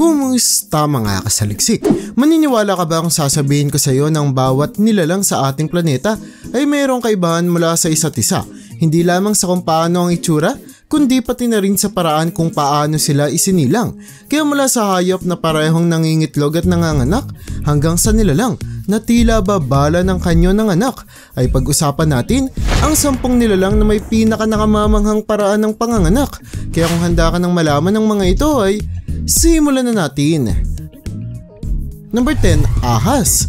Kumusta mga kasaliksik? Maniniwala ka ba kung sasabihin ko sa iyo ng bawat nilalang sa ating planeta ay mayroong kaibahan mula sa isa't isa? Hindi lamang sa kung paano ang itsura, kundi pati na rin sa paraan kung paano sila isinilang. Kaya mula sa hayop na parehong nangingitlog at nanganganak hanggang sa nilalang na tila babala ng kanyo ng anak, ay pag-usapan natin ang 10 nilalang na may pinaka nakamamanghang paraan ng panganganak. Kaya kung handa ka ng malaman ng mga ito ay simulan na natin. Number 10, ahas.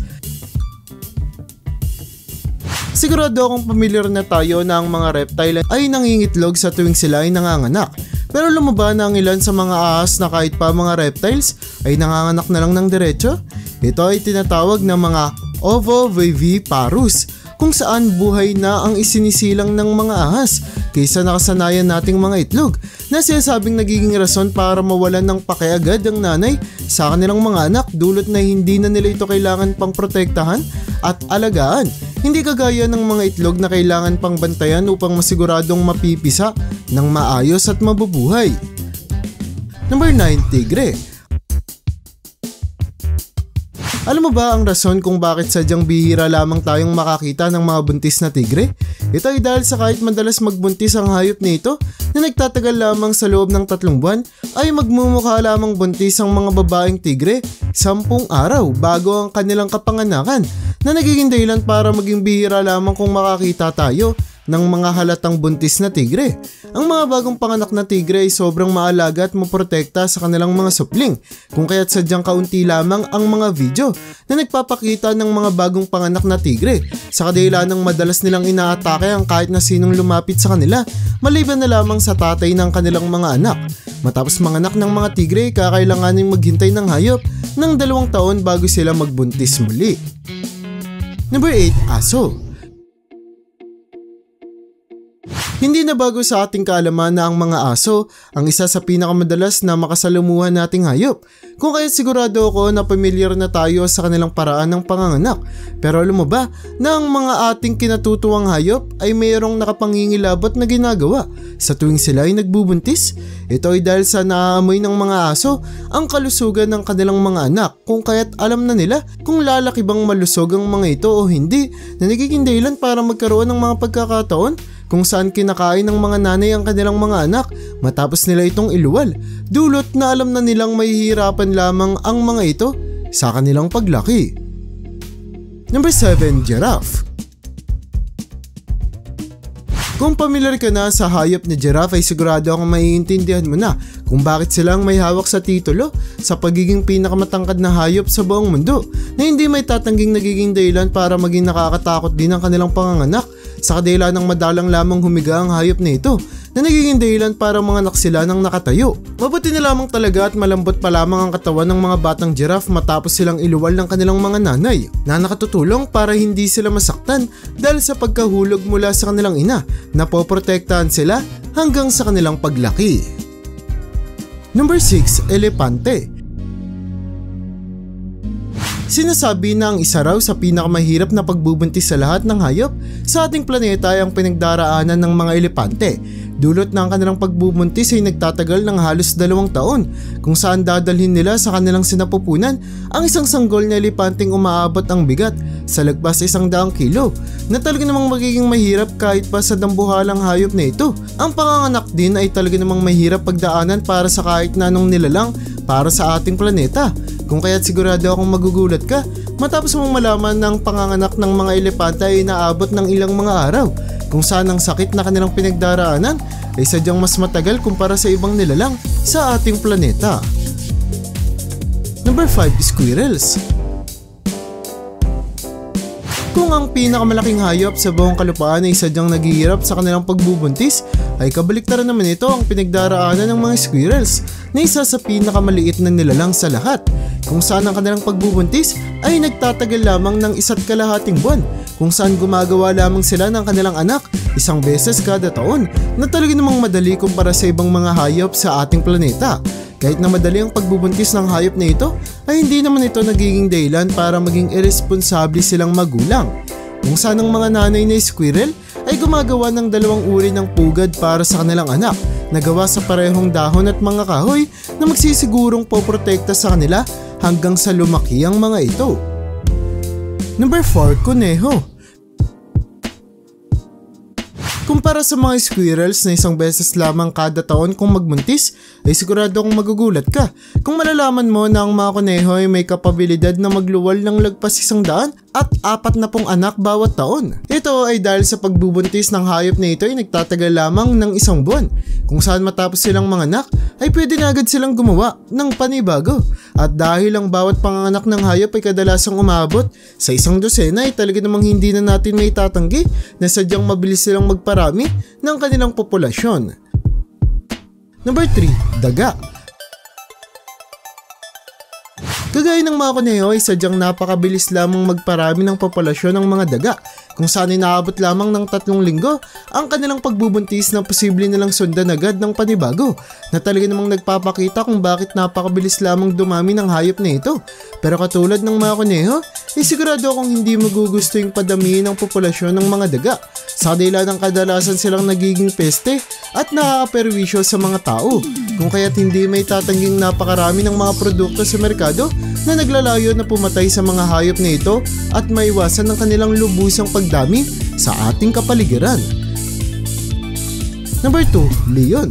Sigurado akong pamilyar na tayo na ang mga reptile ay nangingitlog sa tuwing sila ay nanganganak. Pero alam mo ba na ang ilan sa mga ahas na kahit pa mga reptiles ay nanganganak na lang ng diretso? Ito ay tinatawag na mga ovoviviparous, kung saan buhay na ang isinisilang ng mga ahas kaysa nakasanayan nating mga itlog, na sinasabing nagiging rason para mawalan ng pakiagad ang nanay sa kanilang mga anak dulot na hindi na nila ito kailangan pang protektahan at alagaan. Hindi kagaya ng mga itlog na kailangan pang bantayan upang masiguradong mapipisa ng maayos at mabubuhay. Number 9, tigre. Alam mo ba ang rason kung bakit sadyang bihira lamang tayong makakita ng mga buntis na tigre? Ito ay dahil sa kahit madalas magbuntis ang hayop nito na nagtatagal lamang sa loob ng 3 buwan, ay magmumukha lamang buntis ang mga babaeng tigre 10 araw bago ang kanilang kapanganakan, na nagiging dahilan para maging bihira lamang kung makakita tayo ng mga halatang buntis na tigre. Ang mga bagong panganak na tigre ay sobrang maalaga at maprotekta sa kanilang mga supling, kung kaya't sadyang kaunti lamang ang mga video na nagpapakita ng mga bagong panganak na tigre, sa kadahilan ng madalas nilang inaatake ang kahit na sinong lumapit sa kanila, maliban na lamang sa tatay ng kanilang mga anak. Matapos manganak ng mga tigre, kakailanganing maghintay ng hayop ng 2 taon bago sila magbuntis muli. Number 8, aso. Hindi na bago sa ating kaalaman na ang mga aso ang isa sa pinakamadalas na makasalumuhan nating hayop, kung kaya sigurado ako na pamilyar na tayo sa kanilang paraan ng panganganak. Pero alam mo ba na ang mga ating kinatutuwang hayop ay mayroong nakapangingilabot na ginagawa sa tuwing sila ay nagbubuntis? Ito ay dahil sa naaamoy ng mga aso ang kalusugan ng kanilang mga anak, kung kaya't alam na nila kung lalaki bang malusog ang mga ito o hindi, na nagiging dahilan para magkaroon ng mga pagkakataon kung saan kinakain ng mga nanay ang kanilang mga anak matapos nila itong iluwal, dulot na alam na nilang mahihirapan lamang ang mga ito sa kanilang paglaki. Number 7, giraffe. Kung pamilyar ka na sa hayop ni giraffe ay sigurado akong maiintindihan mo na kung bakit silang may hawak sa titulo sa pagiging pinakamatangkad na hayop sa buong mundo, na hindi may tatangging nagiging dahilan para maging nakakatakot din ang kanilang panganganak, sa kadahilan ng madalang lamang humiga ang hayop na ito, na nagiging dahilan para manganak sila ng nakatayo. Mabuti na lamang talaga at malambot pa lamang ang katawan ng mga batang giraffe matapos silang iluwal ng kanilang mga nanay, na nakatutulong para hindi sila masaktan dahil sa pagkahulog mula sa kanilang ina, na poprotektahan sila hanggang sa kanilang paglaki. Number 6, elepante. Sinasabi na ang isa raw sa pinakamahirap na pagbubuntis sa lahat ng hayop sa ating planeta ay ang pinagdaraanan ng mga elepante. Dulot na ang kanilang pagbubuntis ay nagtatagal ng halos 2 taon, kung saan dadalhin nila sa kanilang sinapupunan ang isang sanggol na elepanteng umaabot ang bigat sa lagpas 100 kilo, na talaga namang magiging mahirap kahit pa sa dambuhalang hayop na ito. Ang panganganak din ay talaga namang mahirap pagdaanan para sa kahit na anong nilalang para sa ating planeta, kung kaya't sigurado akong magugulat ka matapos mong malaman na ang panganganak ng mga elepante ay inaabot ng ilang mga araw, kung saan ang sakit na kanilang pinagdaraanan ay sadyang mas matagal kumpara sa ibang nilalang sa ating planeta. Number 5, squirrels. Kung ang pinakamalaking hayop sa buong kalupaan ay sadyang naghihirap sa kanilang pagbubuntis, ay kabaliktaran naman ito ang pinagdaraanan ng mga squirrels, na isa sa pinakamaliit na nilalang sa lahat, kung saan ang kanilang pagbubuntis ay nagtatagal lamang ng 1.5 buwan, kung saan gumagawa lamang sila ng kanilang anak 1 beses kada taon, na talaga namang madali kumpara sa ibang mga hayop sa ating planeta. Kahit na madali ang pagbubuntis ng hayop na ito, ay hindi naman ito nagiging dahilan para maging irresponsable silang magulang, kung saan ang mga nanay na squirrel ay gumagawa ng 2 uri ng pugad para sa kanilang anak, na gawa sa parehong dahon at mga kahoy na magsisigurong poprotekta sa kanila hanggang sa lumaki ang mga ito. Number 4, kuneho. Kumpara sa mga squirrels na isang beses lamang kada taon kung magbuntis, ay sigurado kong magugulat ka kung malalaman mo na ang mga kuneho ay may kapabilidad na magluwal ng lagpas 100 at 40 anak bawat taon. Ito ay dahil sa pagbubuntis ng hayop na ito ay nagtatagal lamang ng 1 buwan, kung saan matapos silang manganak ay pwede na agad silang gumawa ng panibago. At dahil ang bawat panganganak ng hayop ay kadalasang umabot sa 1 dosena ay talaga namang hindi na natin may tatanggi na sadyang mabilis silang magparami ng kanilang populasyon. Number 3, daga. Kagaya ng mga kuneho ay sadyang napakabilis lamang magparami ng populasyon ng mga daga, kung saan inaabot lamang ng 3 linggo ang kanilang pagbubuntis na posible nilang sundan agad ng panibago, na talaga namang nagpapakita kung bakit napakabilis lamang dumami ng hayop na ito. Pero katulad ng mga kuneho, ay sigurado akong hindi magugusto yung padamihin ng populasyon ng mga daga, sa kanila ng kadalasan silang nagiging peste at nakakaperwisyo sa mga tao, kung kaya't hindi may tatangging napakarami ng mga produkto sa merkado na naglalayo na pumatay sa mga hayop na ito at maiwasan ng kanilang lubusang pagdami sa ating kapaligiran. Number 2, leon.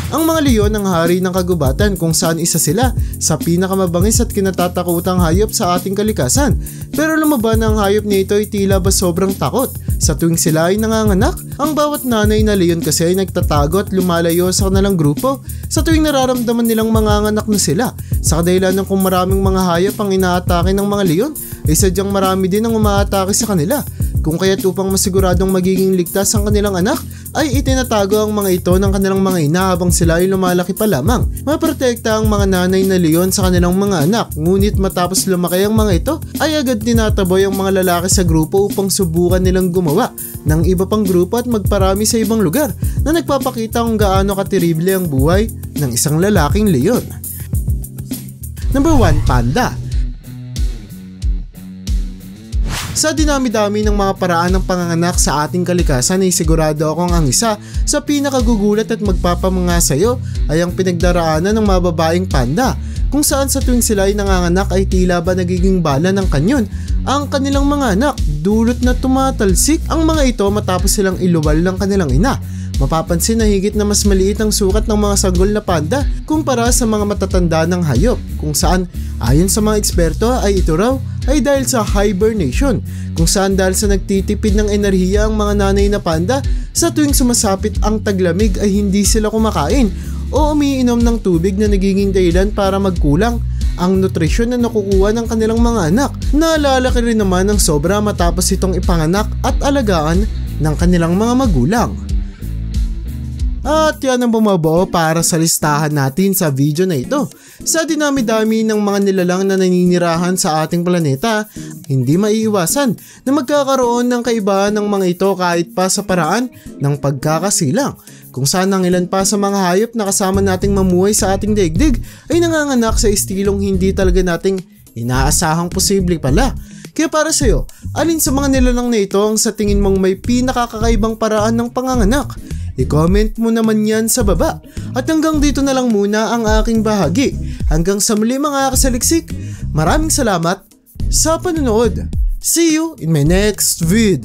Ang mga leon ang hari ng kagubatan, kung saan isa sila sa pinakamabangis at kinatatakutang hayop sa ating kalikasan. Pero lumaban ang hayop nito ay tila ba sobrang takot. Sa tuwing sila ay nanganganak, ang bawat nanay na leon kasi ay nagtatago at lumalayo sa kanilang grupo sa tuwing nararamdaman nilang manganganak na sila. Sa kadahilan ng kung maraming mga hayop ang inaatake ng mga leon, ay sadyang marami din ang umaatake sa kanila. Kung kaya't upang masiguradong magiging ligtas ang kanilang anak, ay itinatago ang mga ito ng kanilang mga ina habang sila ay lumalaki pa lamang. Maprotekta ang mga nanay na leon sa kanilang mga anak, ngunit matapos lumaki ang mga ito, ay agad tinataboy ang mga lalaki sa grupo upang subukan nilang gumawa ng iba pang grupo at magparami sa ibang lugar, na nagpapakita kung gaano katerible ang buhay ng isang lalaking leon. Number 1, panda. Sa dinami-dami ng mga paraan ng panganganak sa ating kalikasan ay sigurado akong ang isa sa pinakagugulat at magpapamanga sa'yo ay ang pinagdaraanan ng mga babaeng panda, kung saan sa tuwing sila ay nanganganak ay tila ba nagiging bala ng kanyon ang kanilang mga anak, dulot na tumatalsik ang mga ito matapos silang iluwal ng kanilang ina. Mapapansin na higit na mas maliit ang sukat ng mga sanggol na panda kumpara sa mga matatanda ng hayop, kung saan ayon sa mga eksperto ay ito raw ay dahil sa hibernation, kung saan dahil sa nagtitipid ng enerhiya ang mga nanay na panda sa tuwing sumasapit ang taglamig ay hindi sila kumakain o umiinom ng tubig na nagiging dahilan para magkulang ang nutrisyon na nakukuha ng kanilang mga anak, na lalaki rin naman ng sobra matapos itong ipanganak at alagaan ng kanilang mga magulang. At yan ang bumabuo para sa listahan natin sa video na ito. Sa dinami-dami ng mga nilalang na naninirahan sa ating planeta, hindi maiiwasan na magkakaroon ng kaibahan ng mga ito kahit pa sa paraan ng pagkakasilang, kung saan ang ilan pa sa mga hayop na kasama nating mamuhay sa ating daigdig ay nanganganak sa estilong hindi talaga nating inaasahang posible pala. Kaya para sa'yo, alin sa mga nilalang na ito ang sa tingin mong may pinakakakaibang paraan ng panganganak? I-comment mo naman yan sa baba. At hanggang dito na lang muna ang aking bahagi. Hanggang sa muli mga kasaliksik, maraming salamat sa panonood. See you in my next video.